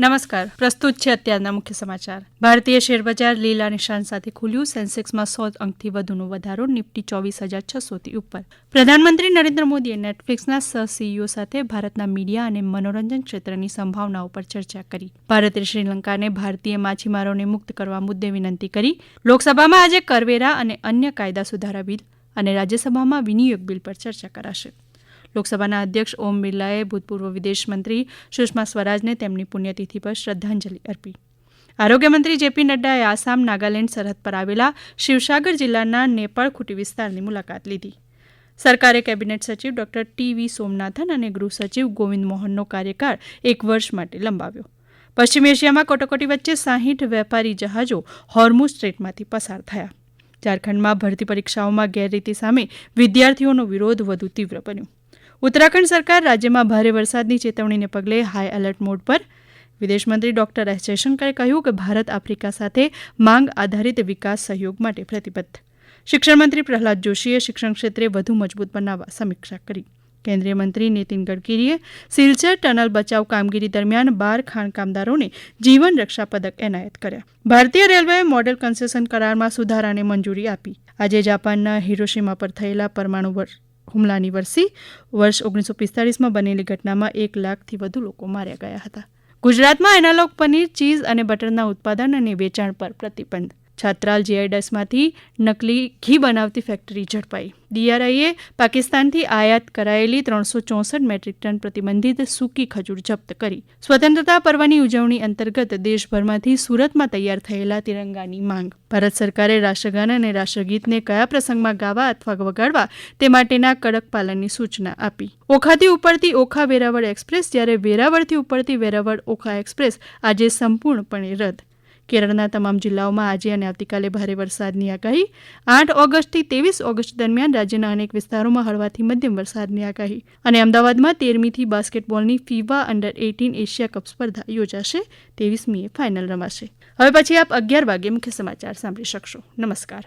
નમસ્કાર, પ્રસ્તુત છે અત્યારના મુખ્ય સમાચાર। ભારતીય શેરબજાર લીલા નિશાન સાથે ખુલ્યું। સેન્સેક્સમાં 100 અંકથી વધુનો વધારો, નિફ્ટી 24,600થી ઉપર। પ્રધાનમંત્રી નરેન્દ્ર મોદીએ નેટફ્લિક્સના સહ-સીઈઓ સાથે ભારતના મીડિયા અને મનોરંજન ક્ષેત્રની સંભાવનાઓ પર ચર્ચા કરી। ભારતે શ્રીલંકાને ભારતીય માછીમારોને મુક્ત કરવા મુદ્દે વિનંતી કરી। લોકસભામાં આજે કરવેરા અને અન્ય કાયદા સુધારા બિલ અને રાજ્યસભામાં વિનિયોગ બિલ પર ચર્ચા કરાશે। લોકસભાના અધ્યક્ષ ઓમ બિરલાએ ભૂતપૂર્વ વિદેશ મંત્રી સુષ્મા સ્વરાજને તેમની પુણ્યતિથિ પર શ્રદ્ધાંજલિ અર્પી। આરોગ્ય મંત્રી જેપી નડ્ડાએ આસામ નાગાલેન્ડ સરહદ પર આવેલા શિવસાગર જિલ્લાના નેપાળખુંટી વિસ્તારની મુલાકાત લીધી। સરકારે કેબિનેટ સચિવ ડોક્ટર ટી.વી. સોમનાથન અને ગૃહ સચિવ ગોવિંદ મોહનનો કાર્યકાળ 1 વર્ષ માટે લંબાવ્યો। પશ્ચિમ એશિયામાં કટોકટી વચ્ચે 60 વેપારી જહાજો હોર્મુઝ સ્ટ્રેટમાંથી પસાર થયા। ઝારખંડમાં ભરતી પરીક્ષાઓમાં ગેરરીતિ સામે વિદ્યાર્થીઓનો વિરોધ વધુ તીવ્ર બન્યો। ઉત્તરાખંડ સરકાર રાજ્યમાં ભારે વરસાદની ચેતવણીને પગલે હાઈ એલર્ટ મોડ પર। વિદેશમંત્રી ડોક્ટર એસ જયશંકરે કહ્યું કે ભારત આફ્રિકા સાથે માંગ આધારિત વિકાસ સહયોગ માટે પ્રતિબદ્ધ। શિક્ષણ મંત્રી પ્રહલાદ જોશીએ શિક્ષણ ક્ષેત્રે વધુ મજબૂત બનાવવા સમીક્ષા કરી। કેન્દ્રીય મંત્રી નીતિન ગડકરીએ સિલચર ટનલ બચાવ કામગીરી દરમિયાન 12 ખાણકામદારોને જીવન રક્ષા પદક એનાયત કર્યા। ભારતીય રેલવેએ મોડેલ કન્સેશન કરારમાં સુધારાને મંજૂરી આપી। આજે જાપાનના હિરોશિમા પર થયેલા પરમાણુ હુમલાની વર્ષ 1945માં બનેલી ઘટનામાં 1 લાખથી વધુ લોકો માર્યા ગયા હતા। ગુજરાતમાં એનાલોગ પનીર, ચીઝ અને બટરના ઉત્પાદન અને વેચાણ પર પ્રતિબંધ। છાત્રાલ જીઆઈડસમાંથી નકલી ઘી બનાવતી ફેક્ટરી ઝડપાઈ। ડીઆરઆઈએ પાકિસ્તાનથી આયાત કરાયેલી 364 મેટ્રિક ટન પ્રતિબંધિત સૂકી ખજૂર જપ્ત કરી। સ્વતંત્રતા પર્વની ઉજવણી અંતર્ગત દેશભરમાંથી સુરતમાં તૈયાર થયેલા તિરંગાની માંગ। ભારત સરકારે રાષ્ટ્રગાન અને રાષ્ટ્રગીતને કયા પ્રસંગમાં ગાવા અથવા વગાડવા તે માટેના કડક પાલનની સૂચના આપી। ઓખાથી ઉપડતી ઓખા વેરાવળ એક્સપ્રેસ, જ્યારે વેરાવળથી ઉપડતી વેરાવળ ઓખા એક્સપ્રેસ આજે સંપૂર્ણપણે રદ। કેરળના તમામ જિલ્લાઓમાં આજે અને આવતીકાલે ભારે વરસાદની આગાહી। 8 ઓગસ્ટથી 23 ઓગસ્ટ દરમિયાન રાજ્યના અનેક વિસ્તારોમાં હળવાથી મધ્યમ વરસાદની આગાહી। અને અમદાવાદમાં 13મીથી બાસ્કેટબોલની ફીબા અંડર 18 એશિયા કપ સ્પર્ધા યોજાશે। 23મીએ ફાઇનલ રમાશે। હવે પછી આપ 11 વાગે મુખ્ય સમાચાર સાંભળી શકશો। નમસ્કાર।